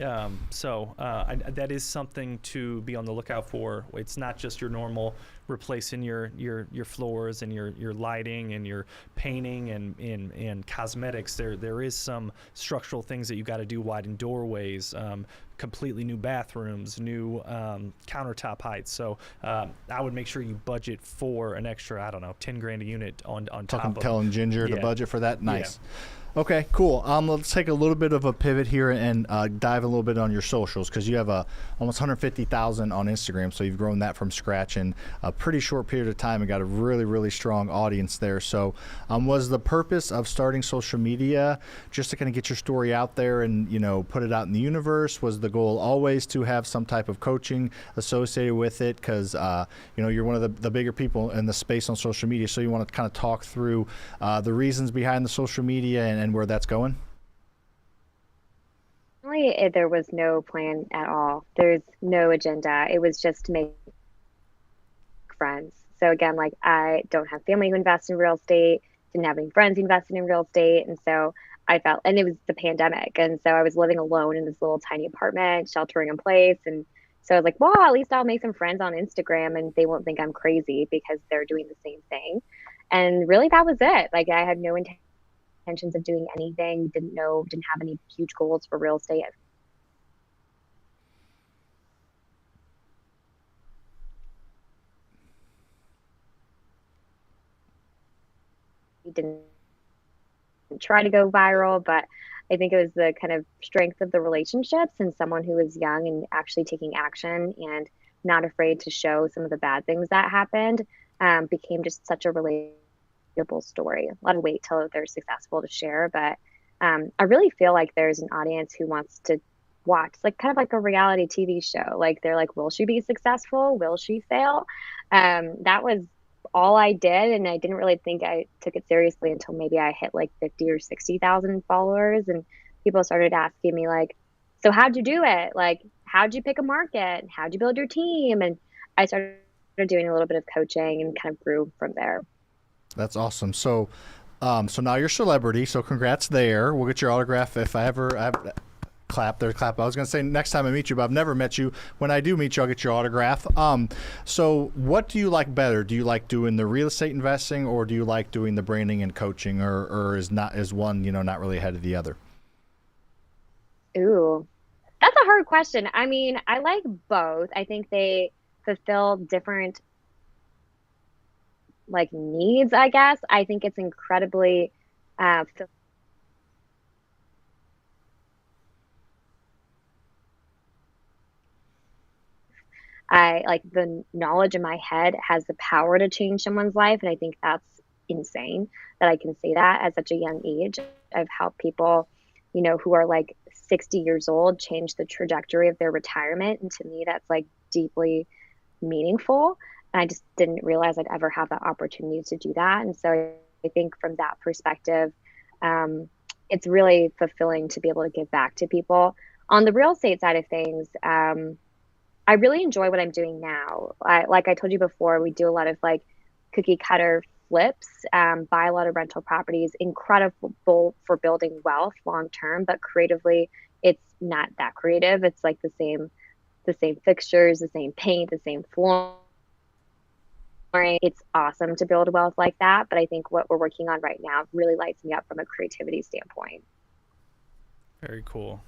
So that is something to be on the lookout for. It's not just your normal replacing your floors and your lighting and your painting and cosmetics. There is some structural things that you got to do, widen doorways, completely new bathrooms, new countertop heights. So I would make sure you budget for an extra, I don't know, $10,000 a unit on top of. Telling Ginger to Yeah. budget for that. Nice. Okay, cool. Let's take a little bit of a pivot here and dive a little bit on your socials, because you have almost 150,000 on Instagram, so you've grown that from scratch in a pretty short period of time and got a really, really strong audience there. So was the purpose of starting social media just to kind of get your story out there and, put it out in the universe? Was the goal always to have some type of coaching associated with it? Because, you're one of the bigger people in the space on social media, so you want to kind of talk through the reasons behind the social media and where that's going? Really, there was no plan at all. There's no agenda. It was just to make friends. So again, like, I don't have family who invest in real estate, didn't have any friends who invested in real estate. And so I felt, and it was the pandemic. And so I was living alone in this little tiny apartment, sheltering in place. And so I was like, well, at least I'll make some friends on Instagram and they won't think I'm crazy because they're doing the same thing. And really, that was it. Like, I had no intentions of doing anything, didn't have any huge goals for real estate. We didn't try to go viral, but I think it was the kind of strength of the relationships and someone who was young and actually taking action and not afraid to show some of the bad things that happened, became just such a relatable story. A lot of wait till they're successful to share, but I really feel like there's an audience who wants to watch, like, kind of like a reality TV show. Like, they're like, will she be successful? Will she fail? That was all I did, and I didn't really think I took it seriously until maybe I hit like 50 or 60,000 followers, and people started asking me like, so how'd you do it? Like, how'd you pick a market? How'd you build your team? And I started doing a little bit of coaching and kind of grew from there. That's awesome. So, so now you're a celebrity. So congrats there. We'll get your autograph if I clap. There's clap. I was going to say next time I meet you, but I've never met you. When I do meet you, I'll get your autograph. So what do you like better? Do you like doing the real estate investing, or do you like doing the branding and coaching, or is one, not really ahead of the other? Ooh, that's a hard question. I mean, I like both. I think they fulfill different like needs, I guess. I think it's incredibly I like the knowledge in my head has the power to change someone's life. And I think that's insane that I can say that at such a young age. I've helped people, who are like 60 years old change the trajectory of their retirement. And to me, that's like deeply meaningful. And I just didn't realize I'd ever have that opportunity to do that. And so I think from that perspective, it's really fulfilling to be able to give back to people. On the real estate side of things, I really enjoy what I'm doing now. Like I told you before, we do a lot of like cookie cutter flips, buy a lot of rental properties, incredible for building wealth long term, but creatively, it's not that creative. It's like the same fixtures, the same paint, the same flooring. It's awesome to build wealth like that, but I think what we're working on right now really lights me up from a creativity standpoint. Very cool.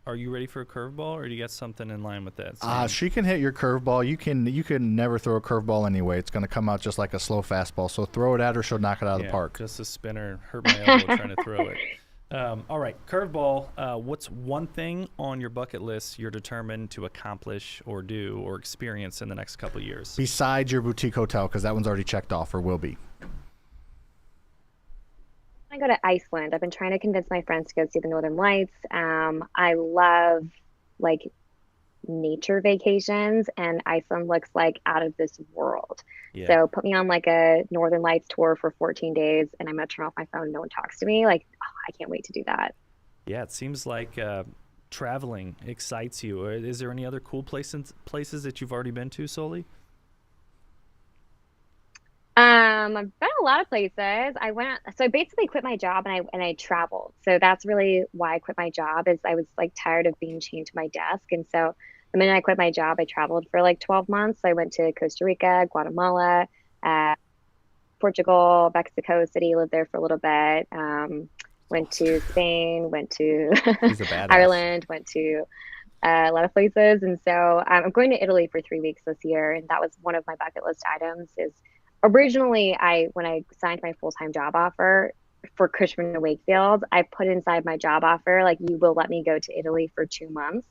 Are you ready for a curveball, or do you got something in line with that? She can hit your curveball. You can never throw a curveball anyway. It's going to come out just like a slow fastball. So throw it at her. She'll knock it out of the park. Just a spinner. Hurt my elbow trying to throw it. All right, curveball. What's one thing on your bucket list you're determined to accomplish or do or experience in the next couple of years? Besides your boutique hotel, because that one's already checked off or will be. I go to Iceland. I've been trying to convince my friends to go see the Northern Lights. I love like nature vacations, and Iceland looks like out of this world. Yeah. So put me on like a Northern Lights tour for 14 days, and I'm gonna turn off my phone. No one talks to me. Like, I can't wait to do that. Yeah, it seems like traveling excites you. Is there any other cool places that you've already been to, Soli? I've been a lot of places. So I basically quit my job and I traveled. So that's really why I quit my job, is I was like tired of being chained to my desk. And so the minute I quit my job, I traveled for like 12 months. I went to Costa Rica, Guatemala, Portugal, Mexico City, lived there for a little bit. Went to Spain, went to Ireland, went to a lot of places. And so I'm going to Italy for 3 weeks this year. And that was one of my bucket list items. Is originally, when I signed my full-time job offer for Cushman & Wakefield, I put inside my job offer, like, you will let me go to Italy for 2 months.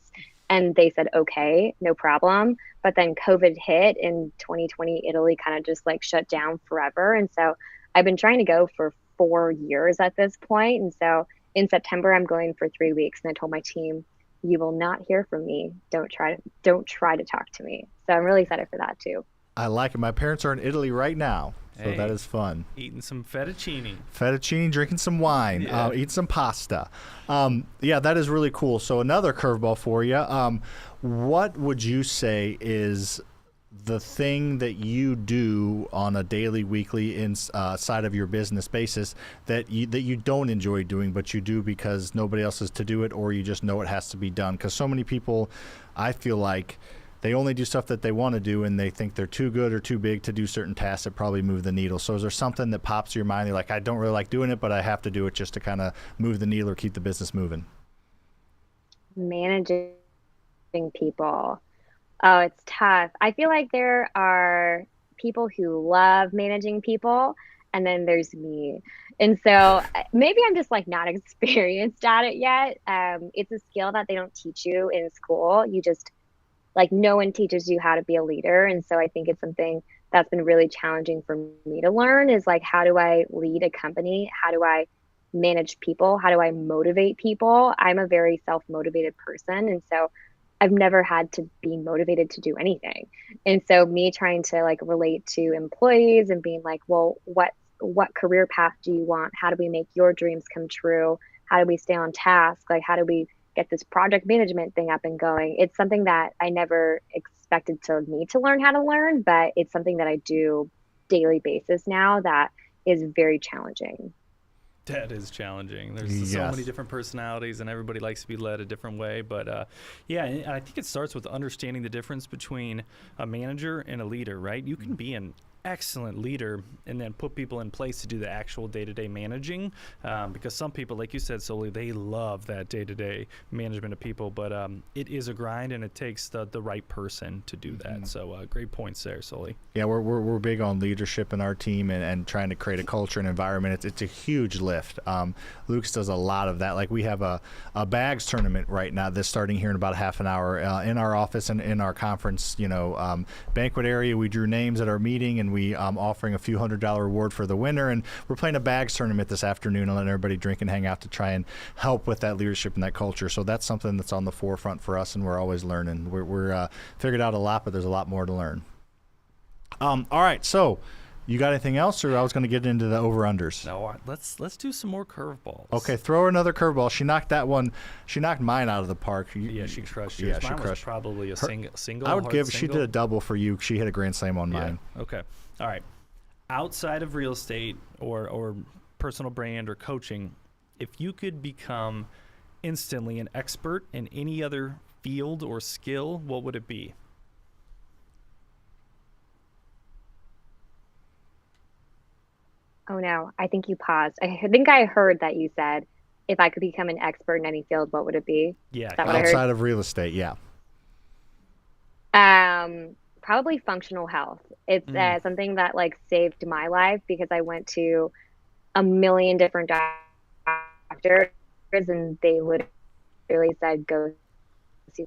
And they said, okay, no problem. But then COVID hit in 2020, Italy kind of just like shut down forever. And so I've been trying to go for 4 years at this point. And so in September, I'm going for 3 weeks. And I told my team, you will not hear from me. Don't try to talk to me. So I'm really excited for that too. I like it. My parents are in Italy right now, so that is fun. Eating some fettuccine, drinking some wine, eating some pasta. Yeah, that is really cool. So another curveball for you. What would you say is the thing that you do on a daily, weekly inside of your business basis that you don't enjoy doing, but you do because nobody else is to do it, or you just know it has to be done? Because so many people, I feel like, they only do stuff that they want to do, and they think they're too good or too big to do certain tasks that probably move the needle. So is there something that pops to your mind? You're like, I don't really like doing it, but I have to do it just to kind of move the needle or keep the business moving? Managing people. Oh, it's tough. I feel like there are people who love managing people, and then there's me. And so maybe I'm just like not experienced at it yet. It's a skill that they don't teach you in school. You just, like, no one teaches you how to be a leader. And so I think it's something that's been really challenging for me to learn, is like, how do I lead a company? How do I manage people? How do I motivate people? I'm a very self-motivated person. And so I've never had to be motivated to do anything. And so me trying to like relate to employees and being like, well, what career path do you want? How do we make your dreams come true? How do we stay on task? Like, how do we get this project management thing up and going. It's something that I never expected to need to learn how to learn, but it's something that I do daily basis now that is very challenging. That is challenging. There's so many different personalities, and everybody likes to be led a different way. But yeah, and I think it starts with understanding the difference between a manager and a leader, right? You can be an excellent leader and then put people in place to do the actual day-to-day managing, because some people, like you said, Soli, they love that day-to-day management of people, but it is a grind, and it takes the right person to do that. So great points there, Soli. Yeah, we're big on leadership in our team and trying to create a culture and environment. It's a huge lift. Lucas does a lot of that. Like, we have a bags tournament right now that's starting here in about half an hour in our office and in our conference banquet area. We drew names at our meeting, and we offering a few $100 reward for the winner, and we're playing a bags tournament this afternoon and letting everybody drink and hang out to try and help with that leadership and that culture. So that's something that's on the forefront for us, and we're always learning. We're figured out a lot, but there's a lot more to learn. All right, so you got anything else, or I was going to get into the over-unders? No, let's do some more curveballs. Okay, throw her another curveball. She knocked that one. She knocked mine out of the park. Yeah, she crushed yours. Yeah, she mine was crushed. probably a single. I would give. She single. did a double for you. She hit a grand slam on mine. Okay. All right. Outside of real estate or personal brand or coaching, if you could become instantly an expert in any other field or skill, what would it be? Oh no, I think you paused. I think I heard that you said, if I could become an expert in any field, what would it be? Yeah. Is that what I heard? Outside of real estate, yeah. Probably functional health. It's something that like saved my life, because I went to a million different doctors, and they literally said, go see.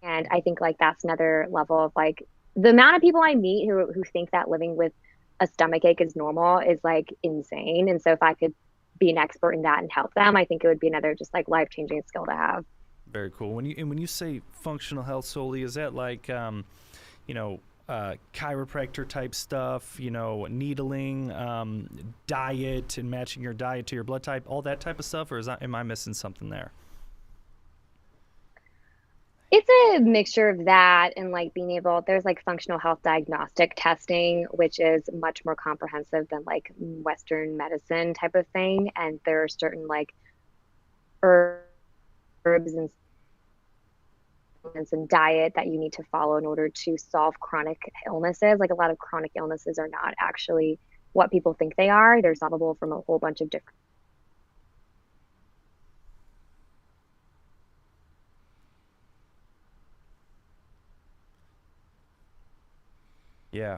And I think like that's another level of like the amount of people I meet who think that living with a stomach ache is normal is like insane. And so if I could be an expert in that and help them, I think it would be another just like life-changing skill to have. Very cool. When you say functional health, Soli, is that like chiropractor type stuff, needling, diet and matching your diet to your blood type, all that type of stuff, or am I missing something there? It's a mixture of that and like being able, there's like functional health diagnostic testing, which is much more comprehensive than like Western medicine type of thing. And there are certain like herbs and diet that you need to follow in order to solve chronic illnesses. Like a lot of chronic illnesses are not actually what people think they are. They're solvable from a whole bunch of different. Yeah.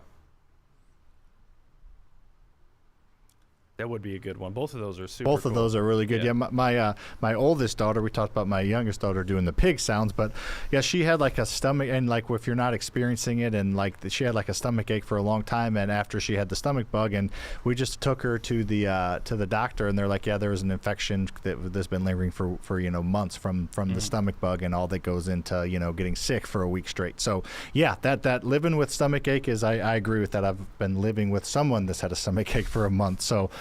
That would be a good one. Both of those are super Both of cool. those are really good. Yeah. My oldest daughter, we talked about my youngest daughter doing the pig sounds, but yeah, she had like a stomach, and like if you're not experiencing it, and like she had like a stomach ache for a long time, and after she had the stomach bug, and we just took her to the doctor, and they're like, yeah, there was an infection that's been lingering for months from the stomach bug, and all that goes into getting sick for a week straight. So yeah, that living with stomach ache is, I agree with that. I've been living with someone that's had a stomach ache for a month, so.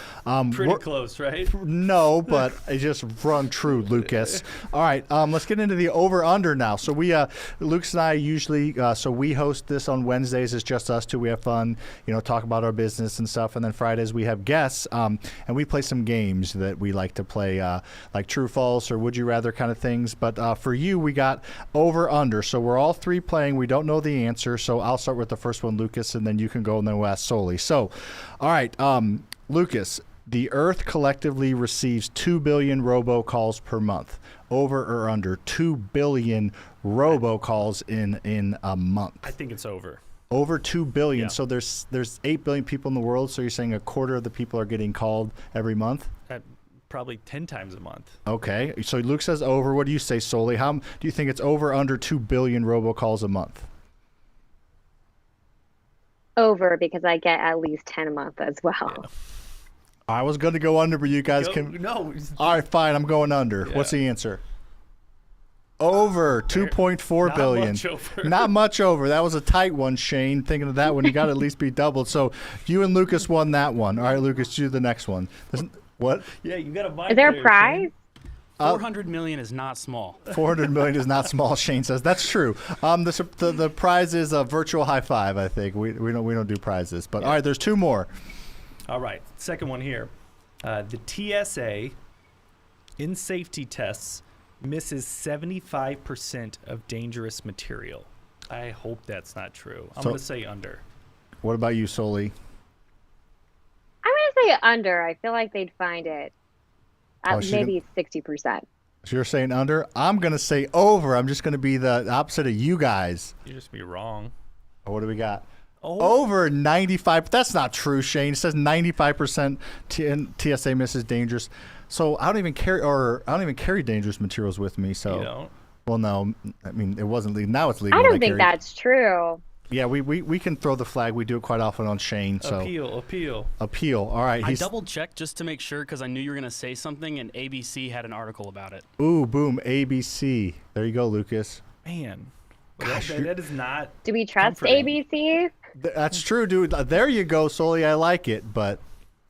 Pretty close, right? No, but it just rung true, Lucas. All right, let's get into the over-under now. So Lucas and I usually, so we host this on Wednesdays. It's just us two. We have fun, talk about our business and stuff. And then Fridays we have guests, and we play some games that we like to play, like true, false, or would you rather kind of things. But for you, we got over-under. So we're all three playing. We don't know the answer. So I'll start with the first one, Lucas, and then you can go, and then we'll ask Soli. So, all right, Lucas, the Earth collectively receives 2 billion robocalls per month. Over or under 2 billion robocalls in a month? I think it's over. Over 2 billion. Yeah. So there's 8 billion people in the world. So you're saying a quarter of the people are getting called every month? Probably 10 times a month. Okay. So Luke says over. What do you say, Soli? How do you think it's over under 2 billion robocalls a month? Over, because I get at least 10 a month as well. Yeah. I was going to go under, but you guys can. No. All right, fine. I'm going under. Yeah. What's the answer? Over 2.4 Not billion. much over. Not much over. That was a tight one, Shane. Thinking of that one, you got to at least be doubled. So you and Lucas won that one. All right, Lucas, do the next one. What? Yeah, you got a mic. Is there a there, prize? Shane. 400 million is not small. 400 million is not small. Shane says that's true. The prize is a virtual high five. I think we don't do prizes. But all right, there's two more. All right, second one here. The TSA in safety tests misses 75% of dangerous material. I hope that's not true. I'm going to say under. What about you, Soli? I'm going to say under. I feel like they'd find it at she maybe 60%. So you're saying under? I'm going to say over. I'm just going to be the opposite of you guys. You just be wrong. What do we got? Oh. Over 95. That's not true, Shane. It says 95% TSA misses dangerous. So I don't even carry dangerous materials with me. So You don't? well, no. I mean, it wasn't legal. Now it's legal. I but don't think carried- that's true. Yeah, we can throw the flag. We do it quite often on Shane. So Appeal. All right. I double checked just to make sure because I knew you were going to say something, and ABC had an article about it. Ooh, boom, ABC. There you go, Lucas. Man. Gosh, that is not. Do we trust comforting. ABC? That's true, dude. There you go, Soli. I like it, but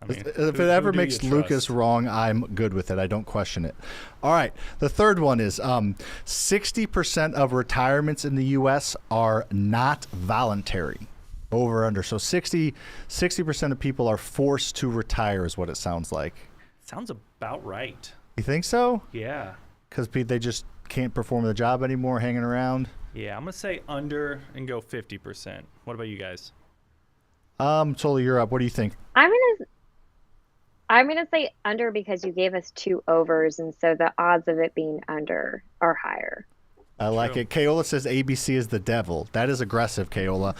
I mean, if who it ever do makes you Lucas trust? wrong, I'm good with it. I don't question it. All right. The third one is 60% of retirements in the U.S. are not voluntary. Over under. So 60% of people are forced to retire is what it sounds like. Sounds about right. You think so? Yeah. Because they just can't perform the job anymore, hanging around. Yeah, I'm going to say under and go 50%. What about you guys? Soli, you're up. What do you think? I'm gonna say under because you gave us two overs, and so the odds of it being under are higher. I like True. it. Kaola says ABC is the devil. That is aggressive, Kaola.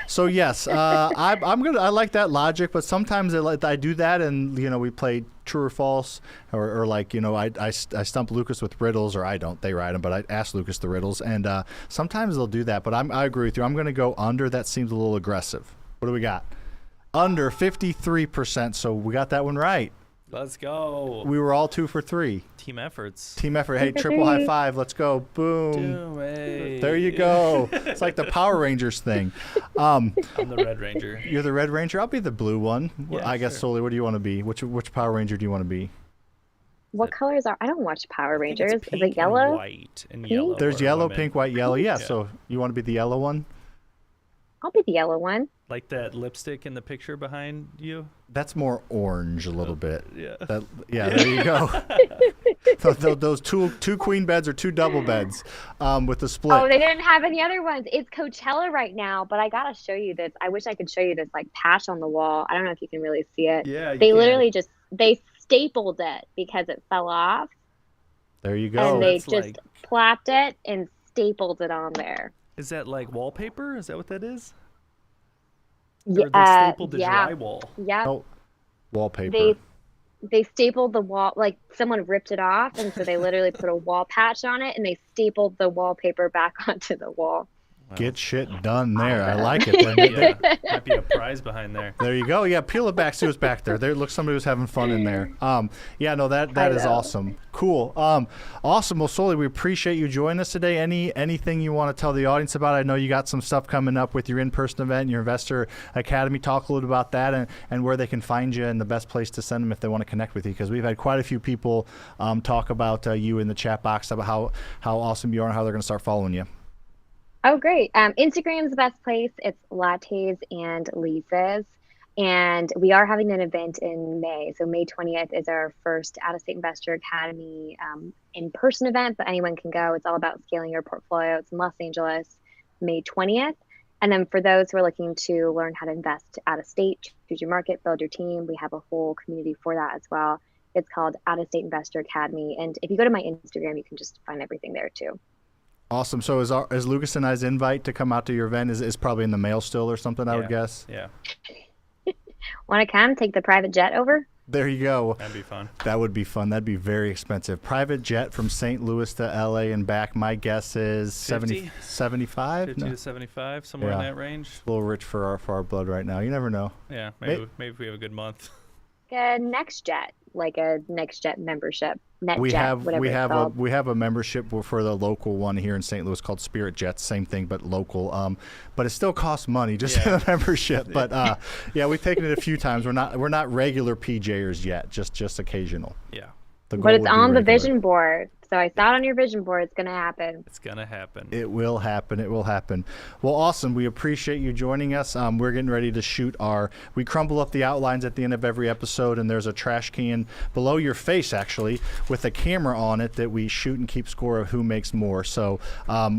So yes, I like that logic, but sometimes I do that, and we play true or false, or I stump Lucas with riddles, or I don't. They write them, but I ask Lucas the riddles, and sometimes they'll do that. But I agree with you. I'm going to go under. That seems a little aggressive. What do we got? Under 53%. So we got that one right. Let's go. We were all 2 for 3. Team efforts. Team effort. Hey, triple high five. Let's go. Boom. There you go. It's like the Power Rangers thing. I'm the Red Ranger. You're the Red Ranger. I'll be the blue one. Yeah, I guess, sure. Soli, what do you want to be? Which Power Ranger do you want to be? What colors are? I don't watch Power I think Rangers. it's Is pink it and yellow? white and Pink? yellow. There's are yellow, women. pink, white, yellow. Yeah, Yeah. so you want to be the yellow one? I'll be the yellow one. Like that lipstick in the picture behind you. That's more orange a little bit. Yeah. There you go. those two queen beds or 2 double beds with the split. Oh, they didn't have any other ones. It's Coachella right now, but I gotta show you this. I wish I could show you this like patch on the wall. I don't know if you can really see it. Yeah. They literally they stapled it because it fell off, There you go. and they that's just like- plopped it and stapled it on there. Is that like wallpaper? Is that what that is? Yeah, Or they stapled the yeah, drywall. yeah. Oh, wallpaper. They stapled the wall, like someone ripped it off, and so they literally put a wall patch on it, and they stapled the wallpaper back onto the wall. Get shit done there. I like it. Yeah. Might be a prize behind there. There you go. Yeah, peel it back. See what's back there. There looks somebody was having fun in there. Yeah, no, that I is know. awesome. Cool. Awesome. Well, Soli, we appreciate you joining us today. Anything you want to tell the audience about? I know you got some stuff coming up with your in-person event, your Investor Academy. Talk a little about that and where they can find you and the best place to send them if they want to connect with you. Because we've had quite a few people talk about you in the chat box about how awesome you are and how they're going to start following you. Oh, great. Instagram's the best place. It's Lattes and Lisa's. And we are having an event in May. So May 20th is our first Out-of-State Investor Academy in-person event, but anyone can go. It's all about scaling your portfolio. It's in Los Angeles, May 20th. And then for those who are looking to learn how to invest out of state, choose your market, build your team, we have a whole community for that as well. It's called Out-of-State Investor Academy. And if you go to my Instagram, you can just find everything there too. Awesome. So is Lucas and I's invite to come out to your event is probably in the mail still or something, I would guess? Yeah. Want to come? Take the private jet over? There you go. That'd be fun. That would be fun. That'd be very expensive. Private jet from St. Louis to LA and back, my guess is 50? 75? 50 No. to 75, somewhere in Yeah. that range. A little rich for our blood right now. You never know. Yeah, maybe if we have a good month. a NextJet, like a NextJet membership. NetJet, We have whatever it's called. we have a membership for the local one here in St. Louis called Spirit Jets, same thing but local. But it still costs money just for the membership. But yeah, we've taken it a few times. We're not regular PJers yet, just occasional. Yeah. The goal But it's would be on the regular. vision board. So I saw it on your vision board. It's going to happen. It's going to happen. It will happen. It will happen. Well, awesome. We appreciate you joining us. We're getting ready to shoot we crumble up the outlines at the end of every episode, and there's a trash can below your face, actually, with a camera on it that we shoot and keep score of who makes more. So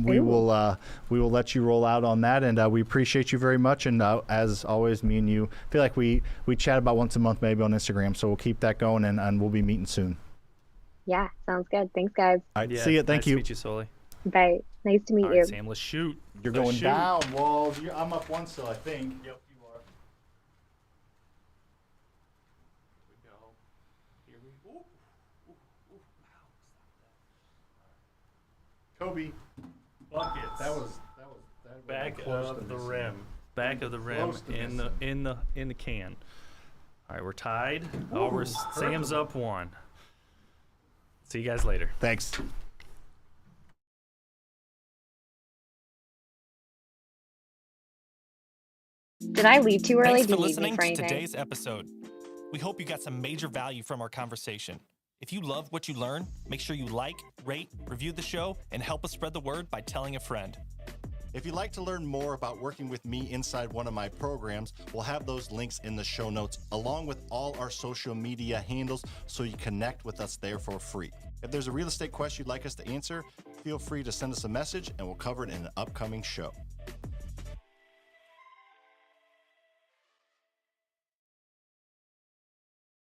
we will let you roll out on that, and we appreciate you very much. And as always, me and you feel like we chat about once a month maybe on Instagram, so we'll keep that going, and we'll be meeting soon. Yeah, sounds good. Thanks, guys. All right, Yeah, see you. Thank nice you. to meet you, Soli. Bye. Nice to meet All you. right, Sam, let's shoot. You're Let's going shoot. down, Walls. I'm up one still, I think. Yep, you are. Here we go. Here we go. Kobe. Buckets. That was Back close to of the this. rim. Back of the rim Close to in the can. All right, we're tied. Ooh, Sam's up 1. See you guys later. Thanks. Did I leave too early? Thanks Do for you need me listening for to anything? today's episode. We hope you got some major value from our conversation. If you love what you learn, make sure you like, rate, review the show, and help us spread the word by telling a friend. If you'd like to learn more about working with me inside one of my programs, we'll have those links in the show notes, along with all our social media handles, so you connect with us there for free. If there's a real estate question you'd like us to answer, feel free to send us a message and we'll cover it in an upcoming show.